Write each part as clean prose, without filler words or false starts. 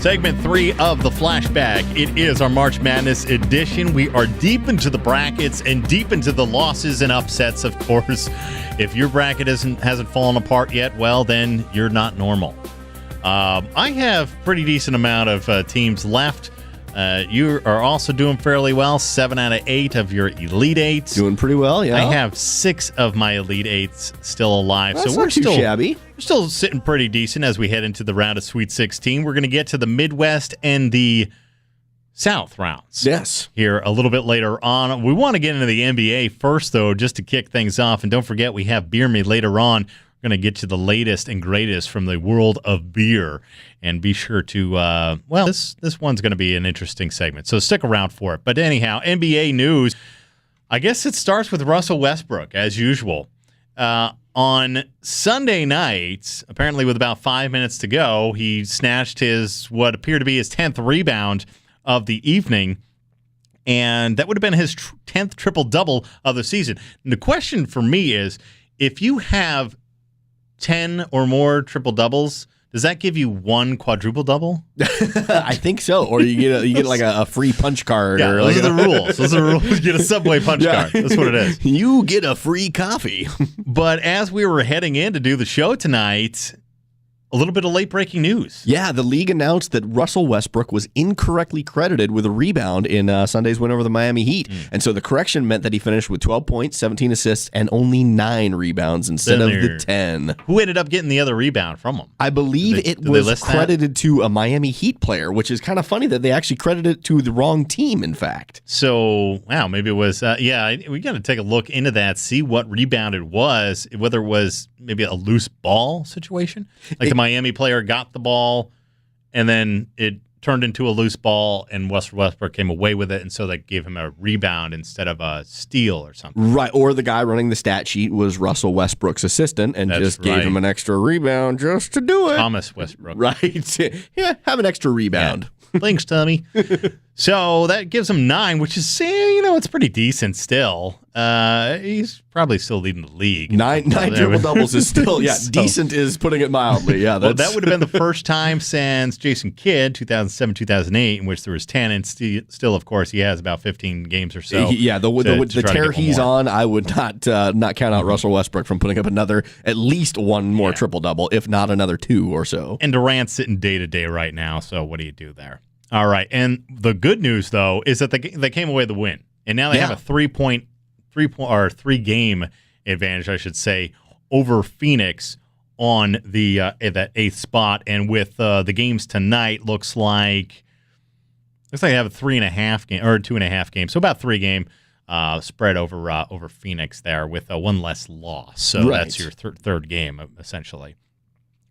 Segment 3 of the Flashback. It is our March Madness edition. We are deep into the brackets and deep into the losses and upsets, of course. If your bracket hasn't fallen apart yet, well, then you're not normal. I have pretty decent amount of teams left. You are also doing fairly well. 7 out of 8 of your Elite Eights. Doing pretty well, yeah. I have 6 of my Elite Eights still alive. That's so we're not too shabby. We're still sitting pretty decent as we head into the round of Sweet 16. We're going to get to the Midwest and the South rounds. Yes. Here a little bit later on. We want to get into the NBA first, though, just to kick things off. And don't forget, we have Beer Me later on. We're going to get to the latest and greatest from the world of beer. And be sure to, this one's going to be an interesting segment. So stick around for it. But anyhow, NBA news. I guess it starts with Russell Westbrook, as usual. On Sunday night, apparently with about 5 minutes to go, he snatched what appeared to be his 10th rebound of the evening, and that would have been his 10th triple-double of the season. And the question for me is, if you have 10 or more triple-doubles, does that give you one quadruple-double? I think so. Or you get like a free punch card. Yeah, or those are the rules. Those are the rules. You get a Subway punch card. That's what it is. You get a free coffee. But as we were heading in to do the show tonight, a little bit of late-breaking news. Yeah, the league announced that Russell Westbrook was incorrectly credited with a rebound in Sunday's win over the Miami Heat. And so the correction meant that he finished with 12 points, 17 assists, and only 9 rebounds instead of the 10. Who ended up getting the other rebound from him? I believe it was credited to a Miami Heat player, which is kind of funny that they actually credited it to the wrong team, in fact. So, wow, maybe it was, we got to take a look into that, see what rebound it was, whether it was maybe a loose ball situation. Like the Miami player got the ball, and then it turned into a loose ball, and Westbrook came away with it, and so they gave him a rebound instead of a steal or something. Right, or the guy running the stat sheet was Russell Westbrook's assistant and gave him an extra rebound just to do it. Thomas Westbrook. Right. Yeah, have an extra rebound. Yeah. Thanks, Tommy. So that gives him 9, which is, it's pretty decent still. He's probably still leading the league. Nine triple-doubles is still, decent is putting it mildly. Yeah, well, that would have been the first time since Jason Kidd, 2007-2008, in which there was 10, and still, of course, he has about 15 games or so. Yeah, the tear he's on, I would not count out Russell Westbrook from putting up at least one more triple-double, if not another 2 or so. And Durant's sitting day-to-day right now, so what do you do there? All right, and the good news, though, is that they came away with the win, and now they have a 3-game advantage, I should say, over Phoenix on the that 8th spot. And with the games tonight, looks like they have a 3.5 game or 2.5 games, so about 3 game spread over Phoenix there with one less loss. So that's your third game essentially.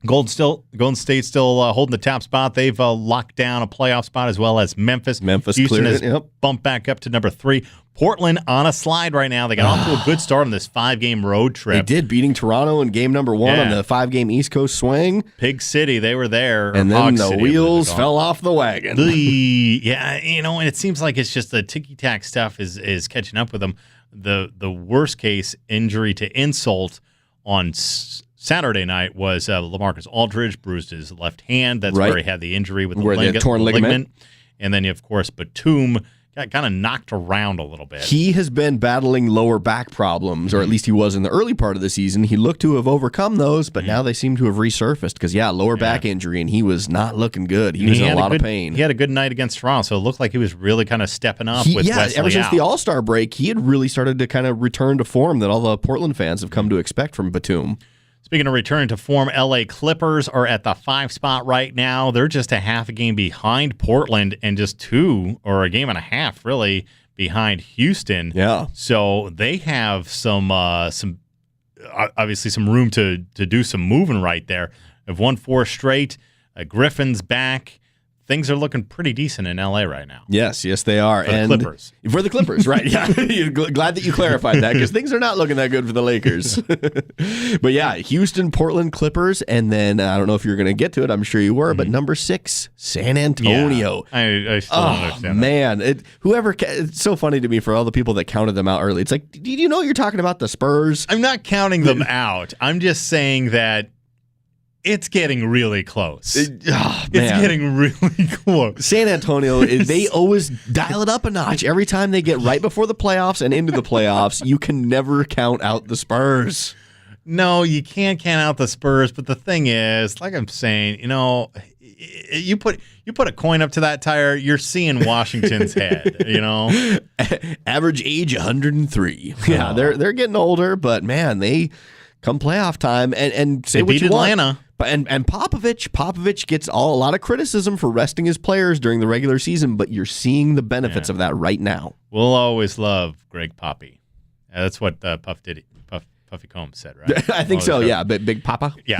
Golden State still holding the top spot. They've locked down a playoff spot, as well as Memphis. Houston has bumped back up to number 3. Portland on a slide right now. They got off to a good start on this 5-game road trip. They did, beating Toronto in game number 1 on the 5-game East Coast swing. Pig City, they were there. And then the wheels fell off the wagon. And it seems like it's just the ticky-tack stuff is catching up with them. The worst case injury to insult on Saturday night was LaMarcus Aldridge bruised his left hand. That's where he had the injury with the torn ligament. And then, of course, Batum got kind of knocked around a little bit. He has been battling lower back problems, or at least he was in the early part of the season. He looked to have overcome those, but now they seem to have resurfaced because, lower back injury, and he was not looking good. He was in a lot of pain. He had a good night against Toronto, so it looked like he was really kind of stepping up with Wesley ever since the All-Star break, he had really started to kind of return to form that all the Portland fans have come to expect from Batum. Speaking of returning to form, LA Clippers are at the 5 spot right now. They're just a half a game behind Portland and just 2 or a game and a half really behind Houston. Yeah. So they have some obviously some room to do some moving right there. They've won 4 straight. Griffin's back. Things are looking pretty decent in LA right now. Yes, they are. For the Clippers. For the Clippers, right. Yeah. Glad that you clarified that because things are not looking that good for the Lakers. But Houston, Portland, Clippers, and then I don't know if you're going to get to it. I'm sure you were, but number 6, San Antonio. I still don't understand that. Man. It's so funny to me for all the people that counted them out early. It's like, do you know you're talking about the Spurs? I'm not counting them out. I'm just saying that It's getting really close. It's It's getting really close. San Antonio, they always dial it up a notch. Every time they get right before the playoffs and into the playoffs, you can never count out the Spurs. No, you can't count out the Spurs, but the thing is, like I'm saying, you put a coin up to that tire, you're seeing Washington's head, Average age 103. Yeah, they're getting older, but man, they come playoff time and say They what beat you Atlanta. want. And Popovich gets a lot of criticism for resting his players during the regular season, but you're seeing the benefits of that right now. We'll always love Greg Poppy. That's what Puffy Combs said, right? I think so, yeah. Big Papa. Yeah.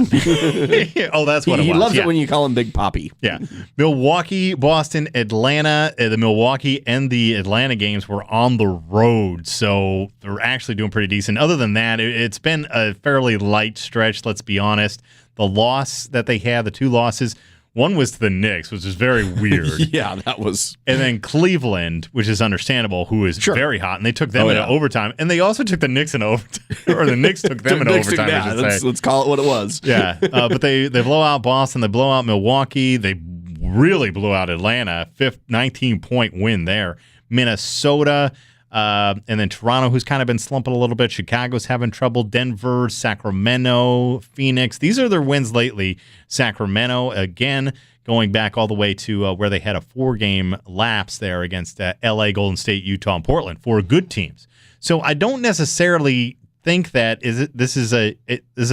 Oh, that's what it was. He loves yeah. it when you call him Big Poppy. Yeah. Milwaukee, Boston, Atlanta. The Milwaukee and the Atlanta games were on the road, so they're actually doing pretty decent. Other than that, it's been a fairly light stretch, let's be honest. The loss that they had, the two losses, one was to the Knicks, which is very weird. Yeah, that was. And then Cleveland, which is understandable, who is very hot, and they took them into overtime. And they also took the Knicks in overtime, or the Knicks took them in overtime. Let's call it what it was. Yeah, but they blow out Boston, they blow out Milwaukee, they really blew out Atlanta, 19-point win there. Minnesota, and then Toronto, who's kind of been slumping a little bit. Chicago's having trouble. Denver, Sacramento, Phoenix. These are their wins lately. Sacramento, again, going back all the way to where they had a 4-game lapse there against L.A., Golden State, Utah, and Portland. 4 good teams. So I don't necessarily think that this is a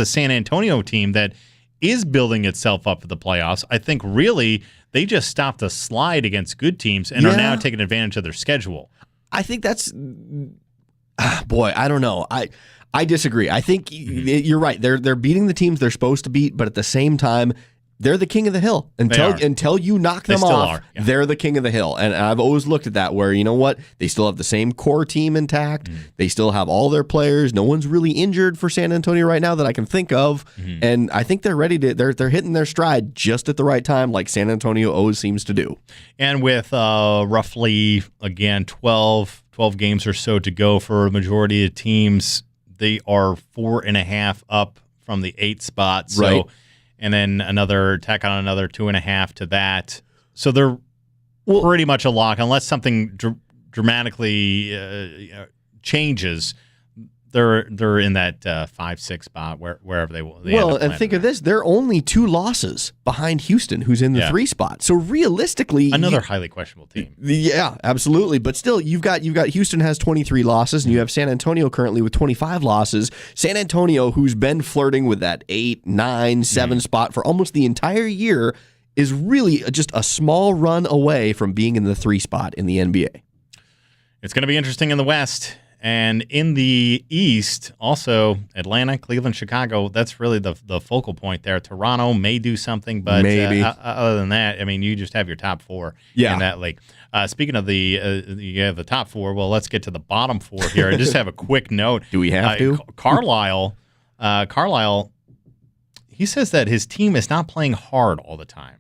San Antonio team that is building itself up for the playoffs. I think really they just stopped a slide against good teams and are now taking advantage of their schedule. I think that's, boy, I don't know. I disagree. I think you're right. They're beating the teams they're supposed to beat, but at the same time, they're the king of the hill. Until you knock them off, they're the king of the hill. And I've always looked at that where, you know what? They still have the same core team intact. They still have all their players. No one's really injured for San Antonio right now that I can think of. And I think they're ready to, they're hitting their stride just at the right time, like San Antonio always seems to do. And with roughly, again, 12 games or so to go for a majority of teams, they are 4.5 up from the 8th spot. So. Right. And then tack on another 2.5 to that. So they're pretty much a lock, unless something dramatically changes. They're in that 5-6 spot wherever they will. Well, and think of this: they're only 2 losses behind Houston, who's in the 3 spot. So realistically, another highly questionable team. Yeah, absolutely. But still, you've got Houston has 23 losses, and you have San Antonio currently with 25 losses. San Antonio, who's been flirting with that 8, 9, 7 spot for almost the entire year, is really just a small run away from being in the 3 spot in the NBA. It's going to be interesting in the West. And in the East, also Atlanta, Cleveland, Chicago, that's really the focal point there. Toronto may do something, but maybe. Other than that, I mean, you just have your top 4 in that league. Speaking of you have the top 4, well, let's get to the bottom 4 here. I just have a quick note. Do we have to? Carlisle, he says that his team is not playing hard all the time.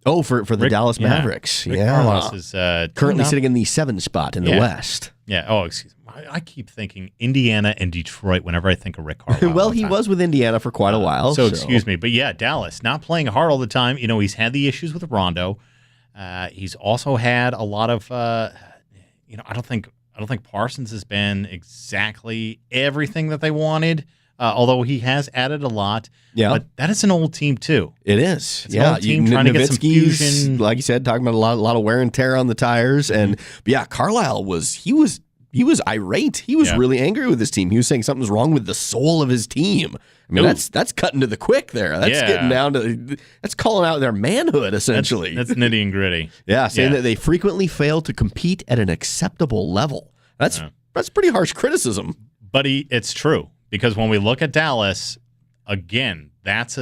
Oh, for the Dallas Mavericks. Rick Carlisle is currently sitting in the 7th spot in the West. Yeah. Oh, excuse me. I keep thinking Indiana and Detroit whenever I think of Rick Carlisle. Well, he was with Indiana for quite a while. So excuse me. But yeah, Dallas, not playing hard all the time. You know, he's had the issues with Rondo. He's also had a lot of, I don't think Parsons has been exactly everything that they wanted. Although he has added a lot. Yeah. But that is an old team, too. It is. It's an old team trying to get some fusion. Like you said, talking about a lot of wear and tear on the tires. And Carlisle was irate. He was really angry with his team. He was saying something's wrong with the soul of his team. I mean, that's cutting to the quick there. That's getting down to, that's calling out their manhood, essentially. That's nitty and gritty. Yeah, saying that they frequently fail to compete at an acceptable level. That's pretty harsh criticism. But it's true. Because when we look at Dallas, again, that's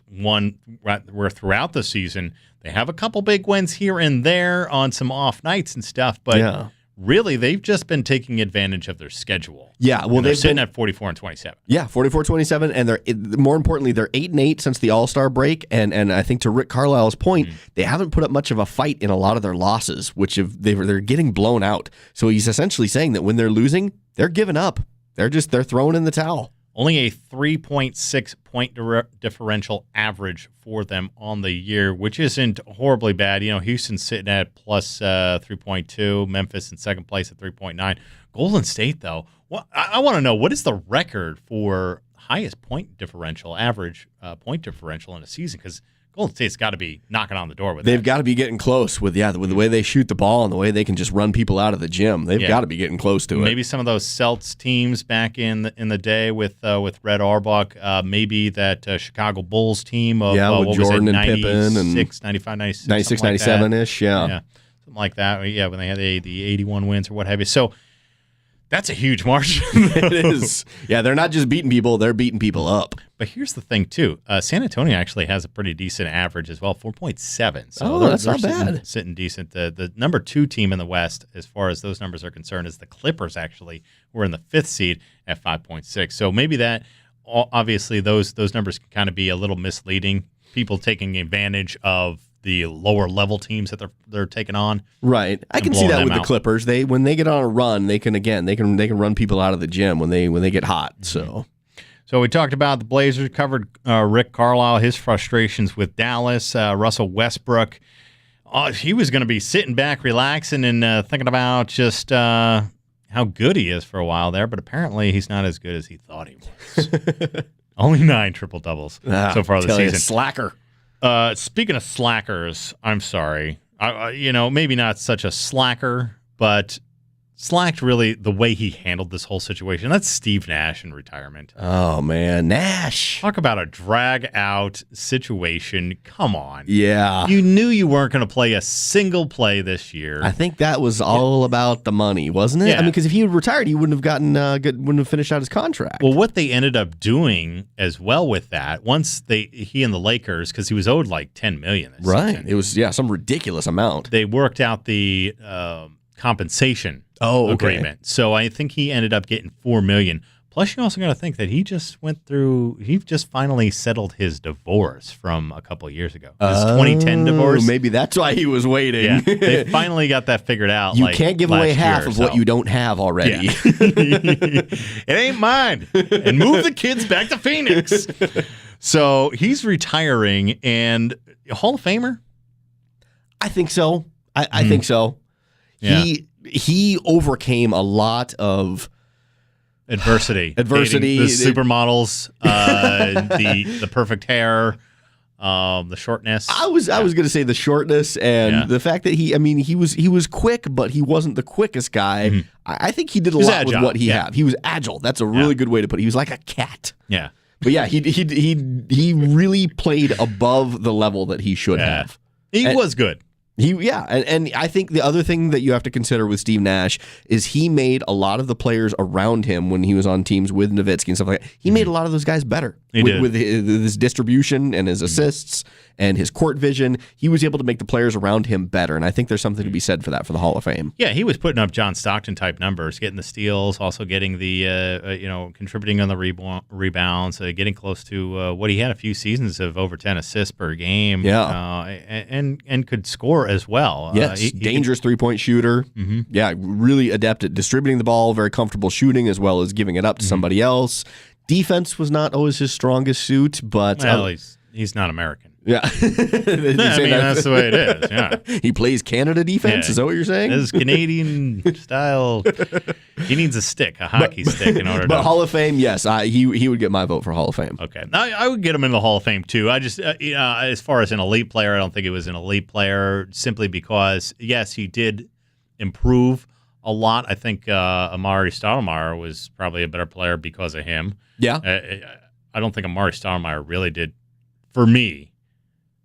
one where throughout the season they have a couple big wins here and there on some off nights and stuff, but really they've just been taking advantage of their schedule. Yeah, well, they're sitting at 44-27. Yeah, 44-27, and they're more importantly they're 8-8 since the All-Star break, and I think to Rick Carlisle's point, they haven't put up much of a fight in a lot of their losses, which they're getting blown out. So he's essentially saying that when they're losing, they're giving up. They're throwing in the towel. Only a 3.6 point differential average for them on the year, which isn't horribly bad. Houston's sitting at plus 3.2, Memphis in second place at 3.9. Golden State, though, I want to know, what is the record for highest point differential, average point differential in a season? Because Golden State's got to be knocking on the door with They've got to be getting close with the way they shoot the ball and the way they can just run people out of the gym. They've got to be getting close to it. Maybe some of those Celts teams back in the day with Red Auerbach, maybe that Chicago Bulls team of with Jordan and Pippen and 95, 96, 96, 97-ish, something like that. Yeah, when they had the 81 wins or what have you. So that's a huge margin. It is. Yeah, they're not just beating people, they're beating people up. But here's the thing, too. San Antonio actually has a pretty decent average as well, 4.7. So that's not bad. Sitting decent. The number 2 team in the West, as far as those numbers are concerned, is the Clippers, actually, who are in the 5th seed at 5.6. So maybe that, obviously, those numbers can kind of be a little misleading. People taking advantage of the lower level teams that they're taking on. Right. I can see that with the Clippers. When they get on a run, they can run people out of the gym when they get hot. So we talked about the Blazers, covered Rick Carlisle, his frustrations with Dallas, Russell Westbrook. He was going to be sitting back, relaxing, and thinking about just how good he is for a while there, but apparently he's not as good as he thought he was. Only 9 triple-doubles so far this season. Slacker. Speaking of slackers, I'm sorry. Maybe not such a slacker, but slacked really the way he handled this whole situation. That's Steve Nash in retirement. Oh, man. Nash. Talk about a drag-out situation. Come on. Yeah. You knew you weren't going to play a single play this year. I think that was all about the money, wasn't it? Yeah. I mean, because if he had retired, he wouldn't have finished out his contract. Well, what they ended up doing as well with that, once he and the Lakers, because he was owed like $10 million this season. It was, some ridiculous amount. They worked out the compensation agreement. So I think he ended up getting $4 million. Plus, you also got to think that he just finally settled his divorce from a couple of years ago. His 2010 divorce. Maybe that's why he was waiting. Yeah, they finally got that figured out. You can't give away half of what you don't have already. Yeah. It ain't mine. And move the kids back to Phoenix. So he's retiring, and Hall of Famer? I think so. I think so. Yeah. He overcame a lot of adversity. The supermodels, the perfect hair, the shortness. I was going to say the shortness and the fact that he was quick, but he wasn't the quickest guy. Mm-hmm. I think he did a lot agile with what he had. He was agile. That's a really good way to put it. He was like a cat. Yeah. But yeah, he really played above the level that he should have. He was good. And I think the other thing that you have to consider with Steve Nash is he made a lot of the players around him when he was on teams with Nowitzki and stuff like that. He made a lot of those guys better with his distribution and his assists and his court vision. He was able to make the players around him better, and I think there's something to be said for that for the Hall of Fame. Yeah, he was putting up John Stockton type numbers, getting the steals, also getting the contributing on the rebounds, getting close to what he had a few seasons of over 10 assists per game. Yeah, and could score as well. Yes, dangerous 3-point shooter. Mm-hmm. Yeah, really adept at distributing the ball, very comfortable shooting as well as giving it up to somebody else. Defense was not always his strongest suit, but he's not American. Yeah, that's the way it is. Yeah, he plays Canada defense. Is that what you're saying? This is Canadian style. He needs a stick, a hockey stick, in order. But Hall of Fame, yes, he would get my vote for Hall of Fame. Okay, I would get him in the Hall of Fame too. I just, as far as an elite player, I don't think he was an elite player simply because yes, he did improve a lot. I think Amari Stoudemire was probably a better player because of him. Yeah, I don't think Amari Stoudemire really did, for me,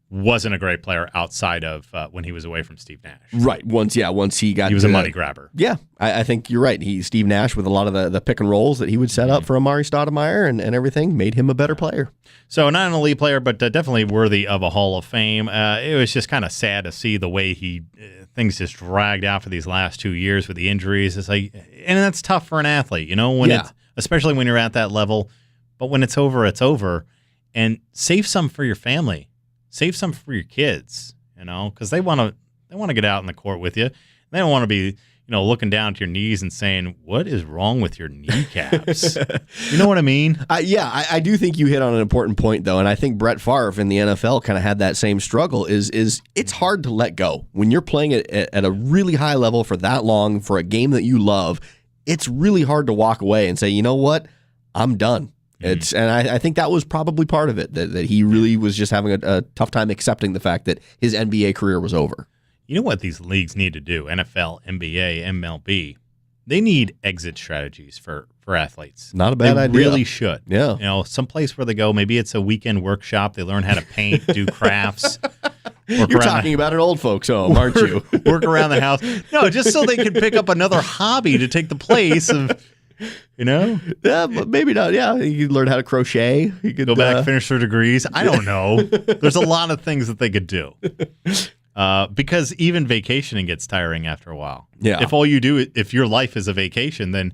wasn't a great player outside of when he was away from Steve Nash. Right. Once he got, he was a money grabber. Yeah, I think you're right. Steve Nash with a lot of the pick and rolls that he would set up for Amari Stoudemire and everything made him a better player. So not an elite player, but definitely worthy of a Hall of Fame. It was just kind of sad to see the way things just dragged out for these last 2 years with the injuries. It's like, and that's tough for an athlete, especially when you're at that level. But when it's over, it's over. And save some for your family. Save some for your kids, because they want to get out in the court with you. They don't want to be, looking down to your knees and saying, what is wrong with your kneecaps? You know what I mean? I do think you hit on an important point, though, and I think Brett Favre in the NFL kind of had that same struggle, is it's hard to let go. When you're playing at a really high level for that long, for a game that you love, it's really hard to walk away and say, you know what, I'm done. And I think that was probably part of it, that he really was just having a tough time accepting the fact that his NBA career was over. You know what these leagues need to do? NFL, NBA, MLB. They need exit strategies for athletes. Not a bad idea. They really should. Yeah. Some place where they go, maybe it's a weekend workshop. They learn how to paint, do crafts. You're talking about an old folks home, aren't you? Work around the house. No, just so they can pick up another hobby to take the place of, Yeah, but maybe not. Yeah, you could learn how to crochet. You could go back, finish their degrees. I don't know. There's a lot of things that they could do. Because even vacationing gets tiring after a while. Yeah. If all you do, if your life is a vacation, then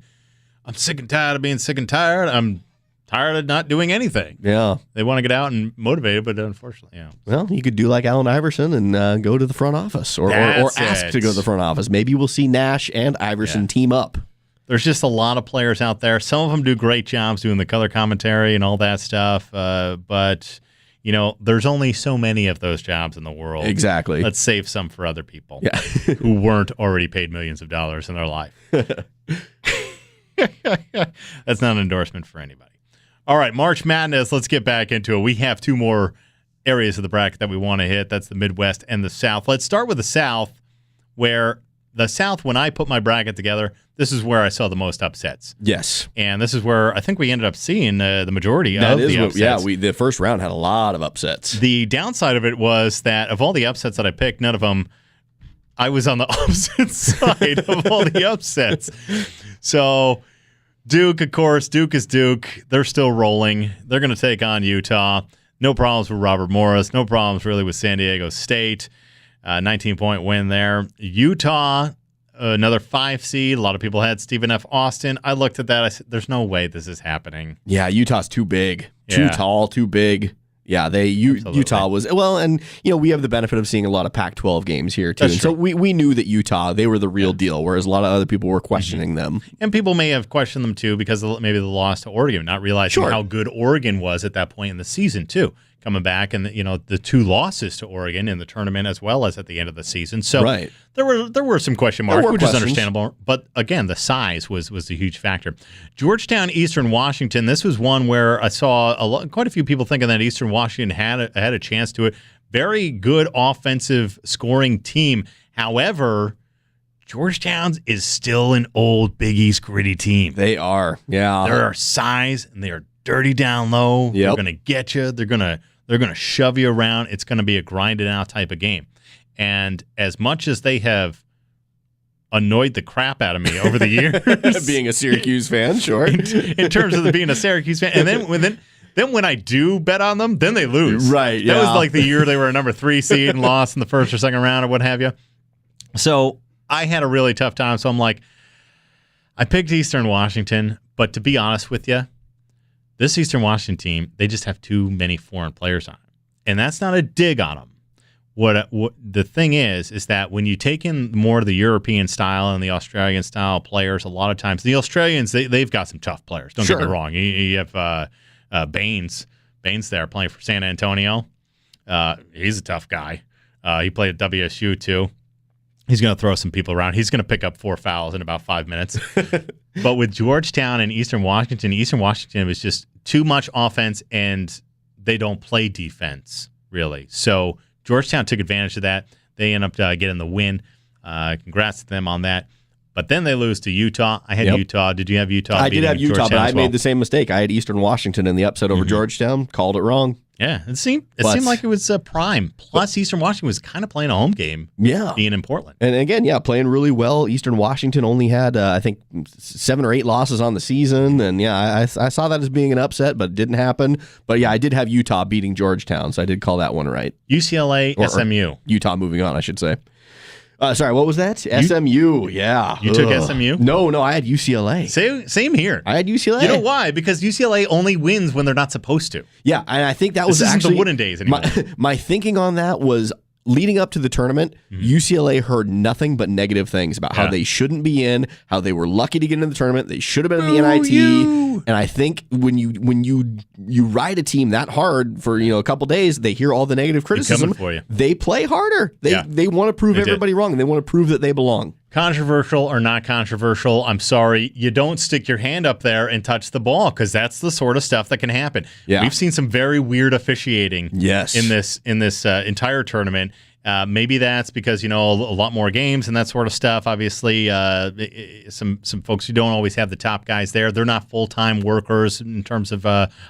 I'm sick and tired of being sick and tired. I'm tired of not doing anything. Yeah. They want to get out and motivate, but unfortunately, Well, you could do like Allen Iverson and go to the front office or ask to go to the front office. Maybe we'll see Nash and Iverson team up. There's just a lot of players out there. Some of them do great jobs doing the color commentary and all that stuff, but there's only so many of those jobs in the world. Exactly. Let's save some for other people who weren't already paid millions of dollars in their life. That's not an endorsement for anybody. All right, March Madness, let's get back into it. We have two more areas of the bracket that we want to hit. That's the Midwest and the South. Let's start with the South, where the South, when I put my bracket together, this is where I saw the most upsets. Yes. And this is where I think we ended up seeing the majority of the upsets. The first round had a lot of upsets. The downside of it was that of all the upsets that I picked, none of them, I was on the opposite side of all the upsets. So Duke, of course, Duke is Duke. They're still rolling. They're going to take on Utah. No problems with Robert Morris. No problems really with San Diego State. 19-point win there. Utah, another 5 seed. A lot of people had Stephen F. Austin. I looked at that. I said, there's no way this is happening. Yeah, Utah's too big. Too tall, too big. Yeah, Utah was, and we have the benefit of seeing a lot of Pac-12 games here too. And so we knew that Utah, they were the real deal, whereas a lot of other people were questioning them. And people may have questioned them too because maybe the loss to Oregon, not realizing how good Oregon was at that point in the season too. Coming back and the 2 losses to Oregon in the tournament as well as at the end of the season. So there were some question marks, which is understandable. But again, the size was the huge factor. Georgetown, Eastern Washington. This was one where I saw quite a few people thinking that Eastern Washington had a chance to it. Very good offensive scoring team. However, Georgetown's is still an old Big East gritty team. They are. Yeah. They're size and they are dirty down low. They're going to get you. They're going to shove you around. It's going to be a grinded out type of game. And as much as they have annoyed the crap out of me over the years, being a Syracuse fan, sure. in terms of being a Syracuse fan, and then when I do bet on them, then they lose. Right. Yeah. That was like the year they were a number 3 seed and lost in the first or second round or what have you. So I had a really tough time. So I'm like, I picked Eastern Washington, but to be honest with you, this Eastern Washington team, they just have too many foreign players on it. And that's not a dig on them. What the thing is that when you take in more of the European style and the Australian style players, a lot of times the Australians, they've got some tough players. Don't get me wrong. You have Baines there playing for San Antonio. He's a tough guy. He played at WSU too. He's going to throw some people around. He's going to pick up 4 fouls in about 5 minutes. But with Georgetown and Eastern Washington was just too much offense, and they don't play defense, really. So Georgetown took advantage of that. They end up getting the win. Congrats to them on that. But then they lose to Utah. I had Utah. Did you have Utah? I did have Utah, but I made the same mistake. I had Eastern Washington in the upset over Georgetown. Called it wrong. Yeah, it seemed like it was prime. Plus, Eastern Washington was kind of playing a home game. Yeah, being in Portland, and again, playing really well. Eastern Washington only had I think 7 or 8 losses on the season, and I saw that as being an upset, but it didn't happen. But I did have Utah beating Georgetown, so I did call that one right. UCLA, SMU, Utah moving on, I should say. Sorry, what was that? SMU, yeah. You took SMU? No, I had UCLA. Same here. I had UCLA. You know why? Because UCLA only wins when they're not supposed to. Yeah, and I think that was this actually isn't the Wooden days anymore. My thinking on that was leading up to the tournament, UCLA heard nothing but negative things about how they shouldn't be in, how they were lucky to get into the tournament, they should have been in the NIT. And I think when you ride a team that hard for a couple days, they hear all the negative criticism. For you. They play harder. They want to prove everybody wrong. And they want to prove that they belong. Controversial or not controversial, I'm sorry, you don't stick your hand up there and touch the ball because that's the sort of stuff that can happen. Yeah. We've seen some very weird officiating in this entire tournament. Maybe that's because a lot more games and that sort of stuff. Obviously, some folks who don't always have the top guys there, they're not full-time workers in terms of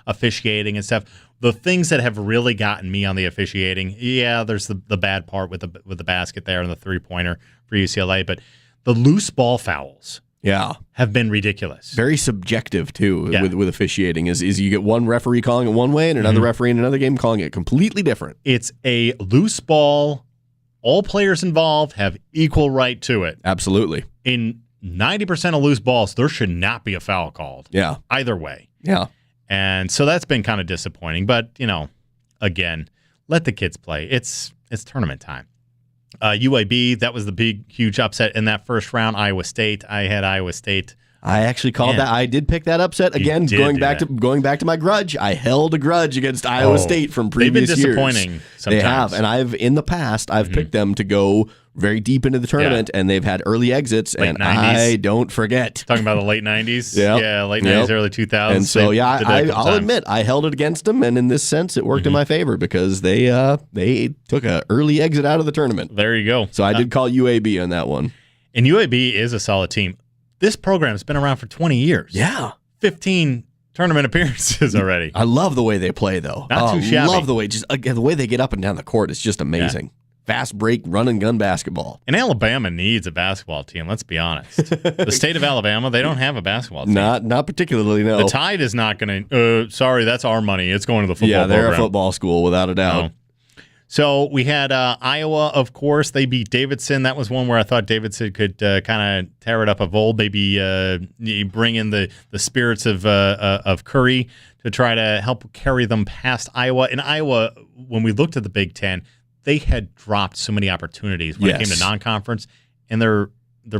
officiating and stuff. The things that have really gotten me on the officiating, there's the bad part with the basket there and the three-pointer for UCLA, but the loose ball fouls have been ridiculous. Very subjective, too, with officiating. Is you get one referee calling it one way and another referee in another game calling it completely different. It's a loose ball. All players involved have equal right to it. Absolutely. In 90% of loose balls, there should not be a foul called. Yeah. Either way. Yeah. And so that's been kind of disappointing. But, again, let the kids play. It's tournament time. UAB, that was the big, huge upset in that first round. Iowa State. I had Iowa State. I actually called that. I did pick that upset again. Going back to my grudge. I held a grudge against Iowa State from previous years. They've been disappointing sometimes. They have, and I've picked them to go very deep into the tournament, and they've had early exits, late and 90s. I don't forget. Talking about the late 90s? Yeah, late 90s, early 2000s. And so, I'll admit, I held it against them, and in this sense, it worked in my favor because they took an early exit out of the tournament. There you go. So I did call UAB on that one. And UAB is a solid team. This program has been around for 20 years. Yeah. 15 tournament appearances already. I love the way they play, though. Not too shabby. I love the way the way they get up and down the court. It's just amazing. Yeah. Fast break, run and gun basketball. And Alabama needs a basketball team, let's be honest. The state of Alabama, they don't have a basketball team. Not particularly, no. The Tide is not going to, sorry, that's our money. It's going to the football program. Yeah, they're a football school, without a doubt. No. So we had Iowa, of course. They beat Davidson. That was one where I thought Davidson could kind of tear it up of old. Maybe bring in the spirits of Curry to try to help carry them past Iowa. And Iowa, when we looked at the Big Ten, they had dropped so many opportunities when it came to non-conference. And their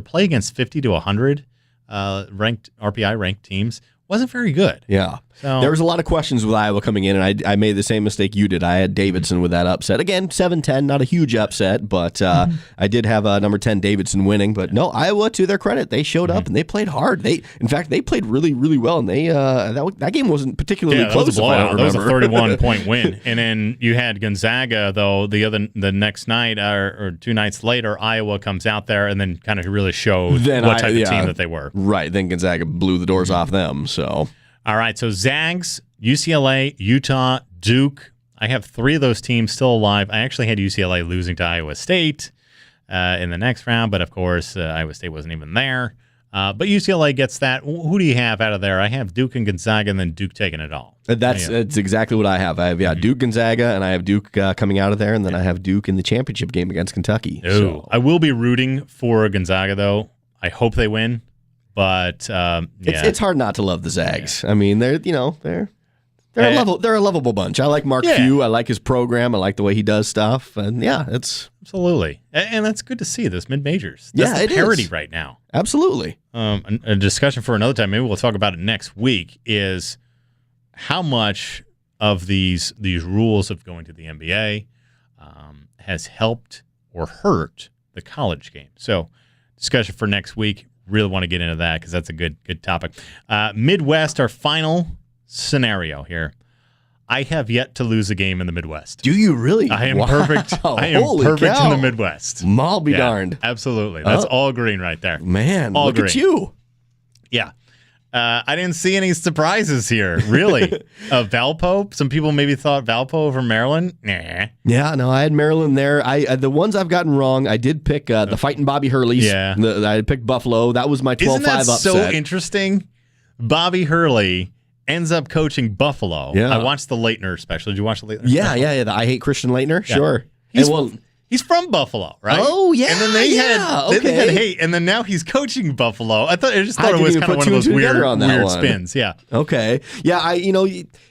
play against 50 to 100 RPI-ranked teams wasn't very good. Yeah. So, there was a lot of questions with Iowa coming in, and I made the same mistake you did. I had Davidson with that upset. Again, 7-10, not a huge upset, but I did have number 10 Davidson winning. But no, Iowa, to their credit, they showed up and they played hard. In fact, they played really, really well, and they that game wasn't particularly close. Was a blowout. That was a 31-point win. And then you had Gonzaga, though, the next night or 2 nights later, Iowa comes out there and then kind of really showed what type of team that they were. Right. Then Gonzaga blew the doors off them. So. All right, so Zags, UCLA, Utah, Duke. I have 3 of those teams still alive. I actually had UCLA losing to Iowa State in the next round, but of course, Iowa State wasn't even there. But UCLA gets that. Who do you have out of there? I have Duke and Gonzaga, and then Duke taking it all. That's exactly what I have. I have Duke, Gonzaga, and I have Duke coming out of there, and then I have Duke in the championship game against Kentucky. So. I will be rooting for Gonzaga, though. I hope they win. But it's hard not to love the Zags. Yeah. I mean, they're a lovable bunch. I like Mark Few. I like his program. I like the way he does stuff. And it's absolutely, and that's good to see this mid majors. That's the parity right now. Absolutely. A discussion for another time. Maybe we'll talk about it next week. Is how much of these rules of going to the NBA has helped or hurt the college game. So discussion for next week. Really want to get into that because that's a good topic. Midwest, our final scenario here. I have yet to lose a game in the Midwest. Do you really? I am perfect. I am perfect in the Midwest. I'll be darned. Absolutely. That's all green right there. Man, all look green. At you. Yeah. I didn't see any surprises here, really. Valpo, some people maybe thought Valpo over Maryland. Nah. Yeah, no, I had Maryland there. The ones I've gotten wrong, I did pick the Fighting Bobby Hurley's. Yeah. I picked Buffalo. That was my 12-5 upset. Isn't that so interesting? Bobby Hurley ends up coaching Buffalo. Yeah. I watched the Leitner special. Did you watch the Leitner special? Yeah. The I Hate Christian Leitner? Yeah. Sure. He's from Buffalo, right? Oh, yeah. And then they had and then now he's coaching Buffalo. I just thought it was kind of one of those weird spins. Yeah. Okay. Yeah,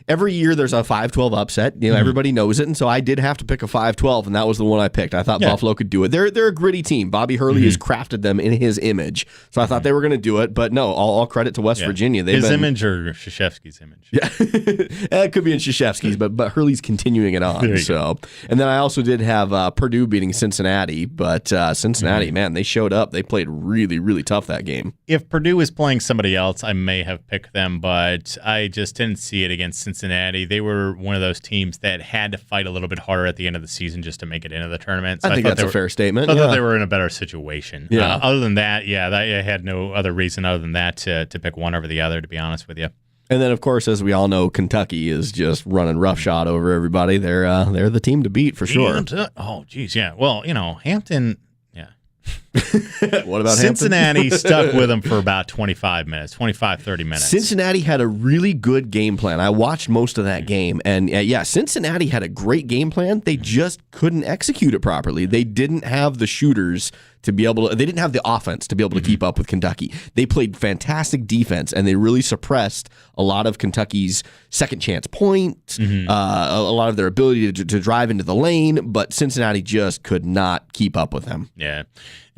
every year there's a 5-12 upset. Everybody knows it, and so I did have to pick a 5-12, and that was the one I picked. I thought Buffalo could do it. They're a gritty team. Bobby Hurley has crafted them in his image, so I thought they were going to do it. But no, all credit to West Virginia. His image or Krzyzewski's image? Yeah, it could be in Krzyzewski's, but Hurley's continuing it on. So, and then I also did have Purdue beating Cincinnati, but Cincinnati, man, they showed up. They played really, really tough that game. If Purdue was playing somebody else, I may have picked them, but I just didn't see it against Cincinnati. They were one of those teings that had to fight a little bit harder at the end of the season just to make it into the tournament. So I think that's a fair statement. I thought they were in a better situation. Yeah. Other than that, I had no other reason other than that to pick one over the other, to be honest with you. And then, of course, as we all know, Kentucky is just running roughshod over everybody. They're the team to beat for sure. Oh, geez, yeah. Well, Hampton. What about Cincinnati stuck with them for about 25 minutes, 25, 30 minutes. Cincinnati had a really good game plan. I watched most of that game, and Cincinnati had a great game plan. They just couldn't execute it properly. They didn't have the shooters to be able to, they didn't have the offense to be able to keep up with Kentucky. They played fantastic defense, and they really suppressed a lot of Kentucky's second chance points, a lot of their ability to drive into the lane, but Cincinnati just could not keep up with them. Yeah.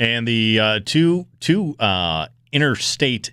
And the two interstate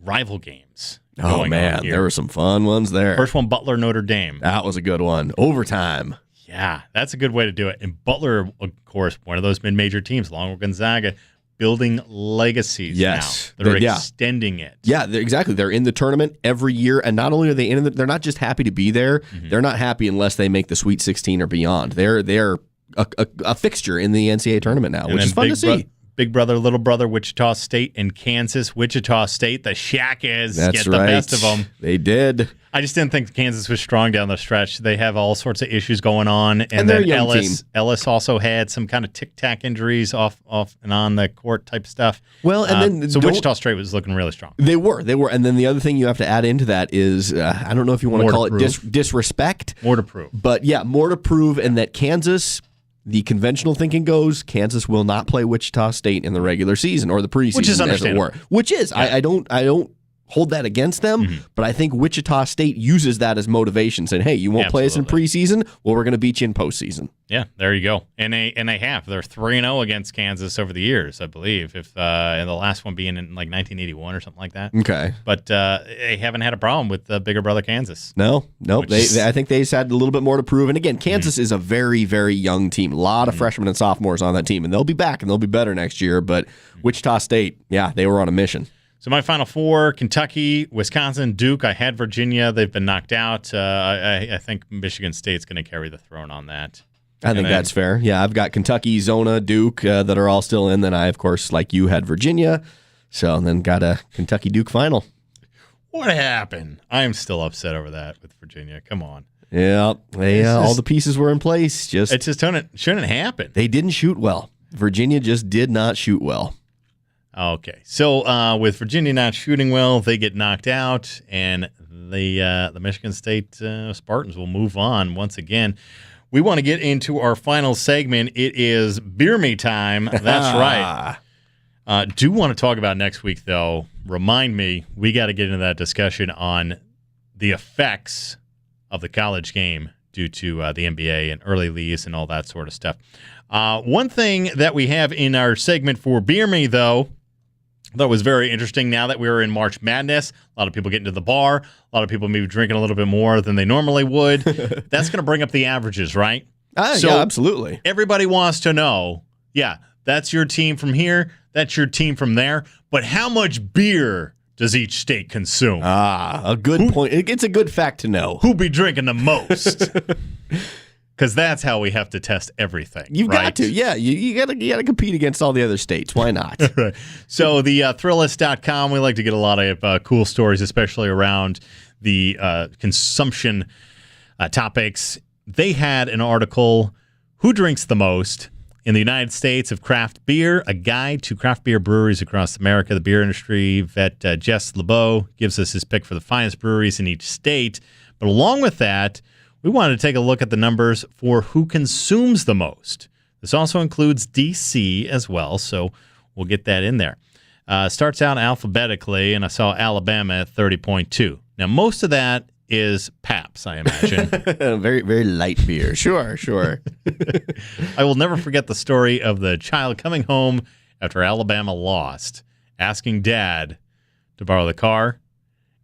rival games. Oh, man, there were some fun ones there. First one, Butler, Notre Dame. That was a good one. Overtime. Yeah, that's a good way to do it. And Butler, of course, one of those mid-major teams, along with Gonzaga, building legacies now. They're extending it. Yeah, exactly. They're in the tournament every year, and not only are they in it, they're not just happy to be there. They're not happy unless they make the Sweet 16 or beyond. They're a fixture in the NCAA tournament now, which is fun to see. Big brother, little brother, Wichita State and Kansas. Wichita State, the Shackers, get the best of them. They did. I just didn't think Kansas was strong down the stretch. They have all sorts of issues going on. And they're then a young team. Ellis also had some kind of tic-tac injuries off and on the court type stuff. Well, and then Wichita State was looking really strong. They were. And then the other thing you have to add into that is, I don't know if you want to call it disrespect. More to prove. But yeah, more to prove, and that Kansas, the conventional thinking goes, Kansas will not play Wichita State in the regular season or the preseason, which is understandable. Which is, I don't hold that against them, but I think Wichita State uses that as motivation, saying, "Hey, you won't play us in preseason? Well, we're going to beat you in postseason." Yeah, there you go. And they have. They're 3-0 against Kansas over the years, I believe. If and the last one being in like 1981 or something like that. Okay, but they haven't had a problem with bigger brother Kansas. No. I think they just had a little bit more to prove. And again, Kansas is a very, very young team. A lot of freshmen and sophomores on that team, and they'll be back and they'll be better next year. But Wichita State, they were on a mission. So my final four: Kentucky, Wisconsin, Duke. I had Virginia. They've been knocked out. I think Michigan State's going to carry the throne on that. I think that's fair. Yeah, I've got Kentucky, Zona, Duke that are all still in. Then I, of course, like you, had Virginia. So then got a Kentucky-Duke final. What happened? I am still upset over that with Virginia. Come on. Yeah, all the pieces were in place. It just shouldn't happen. They didn't shoot well. Virginia just did not shoot well. Okay, so with Virginia not shooting well, they get knocked out, and the Michigan State Spartans will move on once again. We want to get into our final segment. It is Beer Me time. That's right. Do want to talk about next week, though. Remind me, we got to get into that discussion on the effects of the college game due to the NBA and early leaves and all that sort of stuff. One thing that we have in our segment for Beer Me, though, that was very interesting. Now that we're in March Madness, a lot of people getting to the bar, a lot of people maybe drinking a little bit more than they normally would. That's going to bring up the averages, right? So yeah, absolutely. Everybody wants to know, that's your team from here, that's your team from there, but how much beer does each state consume? A good point. It's a good fact to know. Who be drinking the most? Because that's how we have to test everything. You've got to, yeah. You got to compete against all the other states. Why not? Right. So the Thrillist.com, we like to get a lot of cool stories, especially around the consumption topics. They had an article, "Who Drinks the Most in the United States of Craft Beer? A Guide to Craft Beer Breweries Across America." The beer industry vet Jess LeBeau gives us his pick for the finest breweries in each state. But along with that, we wanted to take a look at the numbers for who consumes the most. This also includes D.C. as well, so we'll get that in there. Starts out alphabetically, and I saw Alabama at 30.2. Now, most of that is Pabst, I imagine. Very, very light beer. Sure. I will never forget the story of the child coming home after Alabama lost, asking Dad to borrow the car,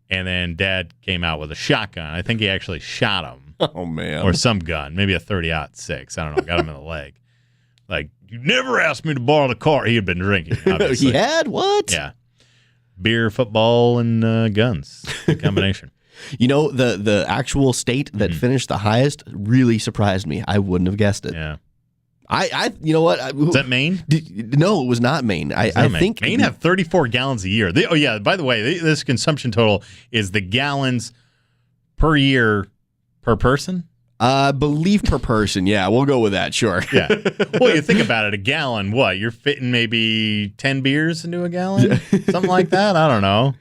and then Dad came out with a shotgun. I think he actually shot him. Oh, man. Or some gun, maybe a 30-06. I don't know, got him in the leg. Like, you never asked me to borrow the car. He had been drinking, obviously. He had? What? Yeah. Beer, football, and guns. The combination. You know, the actual state that finished the highest really surprised me. I wouldn't have guessed it. Yeah. I you know what? Is that Maine? No, it was not Maine. I think Maine have 34 gallons a year. By the way, this consumption total is the gallons per year per person. I believe per person. Yeah, we'll go with that. Sure. Yeah. Well, you think about it, a gallon, what? You're fitting maybe 10 beers into a gallon? Something like that? I don't know.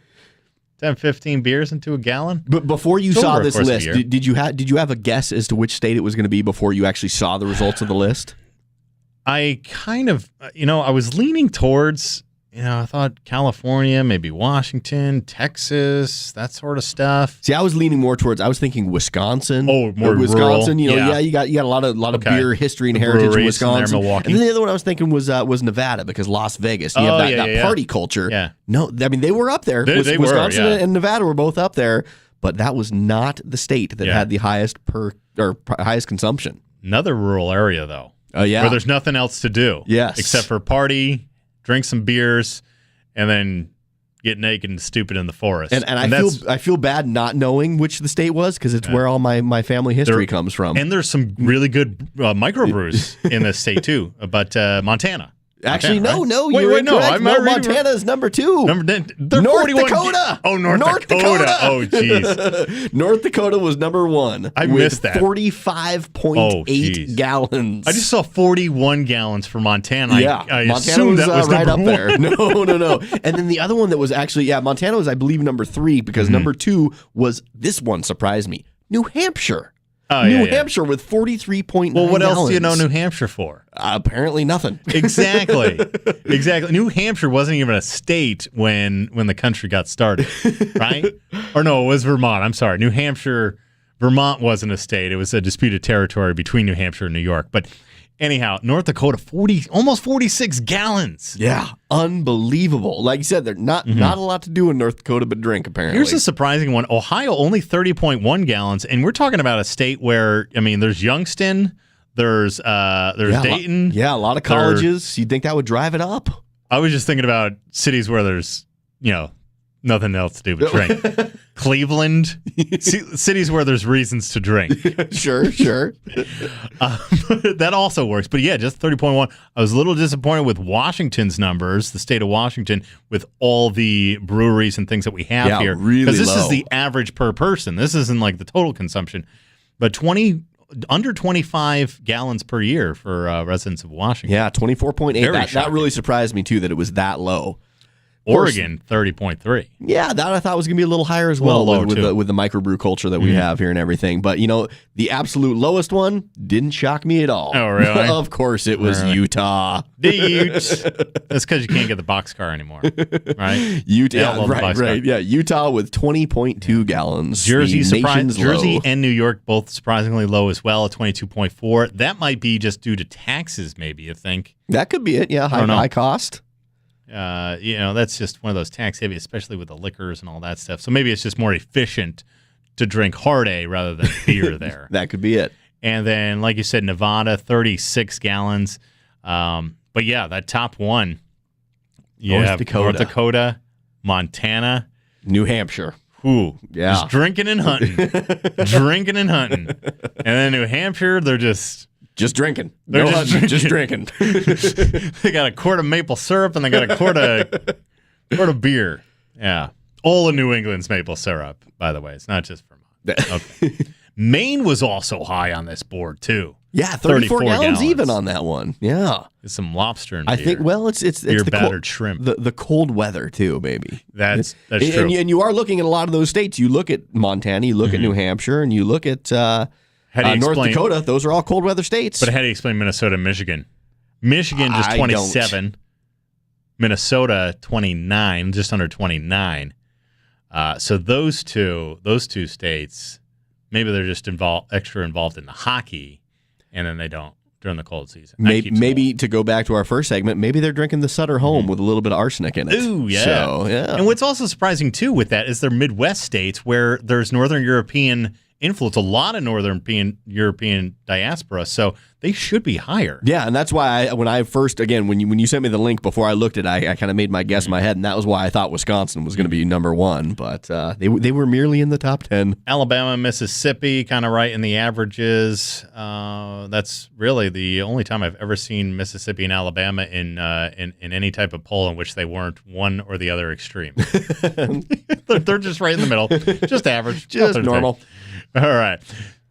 10, 15 beers into a gallon? But before you saw this list, did you have a guess as to which state it was going to be before you actually saw the results of the list? I kind of, I was leaning towards, I thought California, maybe Washington, Texas, that sort of stuff. See, I was leaning more towards, I was thinking Wisconsin. Oh, more Wisconsin. rural. You got a lot of beer history and heritage in Wisconsin. In there, Milwaukee. And then the other one I was thinking was Nevada, because Las Vegas. You have that party culture. Yeah. No, I mean, they were up there. Wisconsin and Nevada were both up there, but that was not the state that had the highest highest consumption. Another rural area, though. Oh, yeah. Where there's nothing else to do. Yes. Except for party, drink some beers, and then get naked and stupid in the forest. And I feel bad not knowing which the state was, because it's where all my family history comes from. And there's some really good microbrews in this state, too. But Montana. Actually, Montana, no, right? you're wait, incorrect. No, Montana is number 2. They're North 41 Dakota. North Dakota. Oh, jeez. North Dakota was number 1. I missed that. 45.8 gallons. I just saw 41 gallons for Montana. Yeah, I Montana assumed that was right up number there. No. And then the other one that was actually, Montana was, I believe, number 3, because number 2 was, this one surprised me, New Hampshire. New Hampshire with 43.9 Well, what gallons. else do you know New Hampshire for? Apparently nothing. Exactly. New Hampshire wasn't even a state when the country got started, right? Or no, it was Vermont. I'm sorry. New Hampshire, Vermont wasn't a state. It was a disputed territory between New Hampshire and New York. But anyhow, North Dakota, almost 46 gallons. Yeah, unbelievable. Like you said, there's not a lot to do in North Dakota but drink, apparently. Here's a surprising one. Ohio, only 30.1 gallons. And we're talking about a state where, there's Youngstown, there's Dayton. A lot of colleges. You'd think that would drive it up. I was just thinking about cities where there's, nothing else to do but drink. Cleveland, cities where there's reasons to drink. Sure. That also works. But yeah, just 30.1. I was a little disappointed with Washington's numbers, the state of Washington, with all the breweries and things that we have here. Really because this low. is the average per person. This isn't like the total consumption. But under 25 gallons per year for residents of Washington. Yeah, 24.8. That really surprised me, too, that it was that low. Oregon, 30.3. Yeah, that I thought was going to be a little higher as well with the microbrew culture that we have here and everything. But, the absolute lowest one didn't shock me at all. Oh, really? Of course it was Utah. The Utes. That's because you can't get the boxcar anymore, right? Utah, right. Yeah, Utah with 20.2 gallons. Jersey and New York both surprisingly low as well at 22.4. That might be just due to taxes, maybe, you think? That could be it, yeah. High cost. That's just one of those tax heavy, especially with the liquors and all that stuff. So maybe it's just more efficient to drink hard A rather than beer there. That could be it. And then, like you said, Nevada, 36 gallons. But yeah, that top one. North Dakota, Montana, New Hampshire. Ooh, yeah. Just drinking and hunting. And then New Hampshire, they're just drinking. They're just drinking. They got a quart of maple syrup and they got a quart of beer. Yeah. All of New England's maple syrup, by the way. It's not just Vermont. Okay. Maine was also high on this board, too. Yeah, 34 gallons even on that one. Yeah. It's some lobster and beer. I think, it's beer the battered shrimp. The cold weather, too, maybe. That's true. And you are looking at a lot of those states. You look at Montana, you look at New Hampshire, and you look at North Dakota. Those are all cold weather states. But how do you explain Minnesota and Michigan? Michigan just I 27. Minnesota 29, just under 29. So those two states, maybe they're just extra involved in the hockey, and then they don't during the cold season. Maybe to go back to our first segment, maybe they're drinking the Sutter Home with a little bit of arsenic in it. Ooh, yeah. So, yeah. And what's also surprising, too, with that is they're Midwest states where there's Northern European influence, a lot of Northern European diaspora, so they should be higher. Yeah, and that's why when you sent me the link before I looked at it, I kind of made my guess in my head, and that was why I thought Wisconsin was going to be number one, but they were merely in the top 10. Alabama, Mississippi, kind of right in the averages. That's really the only time I've ever seen Mississippi and Alabama in any type of poll in which they weren't one or the other extreme. They're just right in the middle, just average, just normal. All right.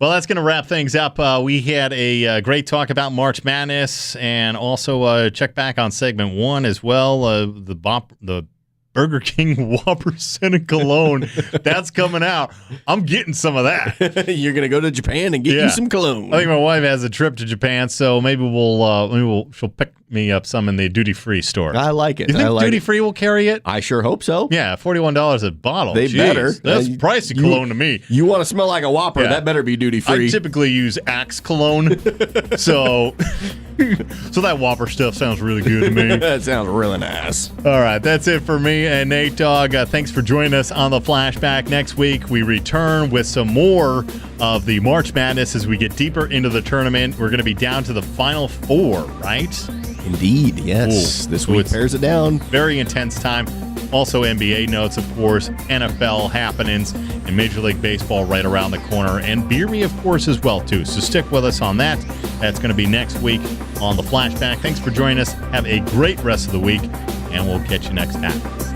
Well, that's going to wrap things up. We had a great talk about March Madness, and also check back on segment 1 as well. The Burger King Whopper Scented Cologne, that's coming out. I'm getting some of that. You're going to go to Japan and get you some cologne. I think my wife has a trip to Japan, so maybe she'll pick me up some in the duty-free store. I like it. You think duty-free will carry it? I sure hope so. Yeah, $41 a bottle. They better. That's pricey cologne to me. You want to smell like a Whopper, that better be duty-free. I typically use Axe cologne, so that Whopper stuff sounds really good to me. That sounds really nice. All right, that's it for me and Nate Dogg. Thanks for joining us on the Flashback. Next week, we return with some more of the March Madness as we get deeper into the tournament. We're going to be down to the Final Four, right? Indeed, yes. Ooh. This week pares it down. Very intense time. Also NBA notes, of course, NFL happenings, and Major League Baseball right around the corner, and Beer Me, of course, as well, too. So stick with us on that. That's going to be next week on the Flashback. Thanks for joining us. Have a great rest of the week, and we'll catch you next time.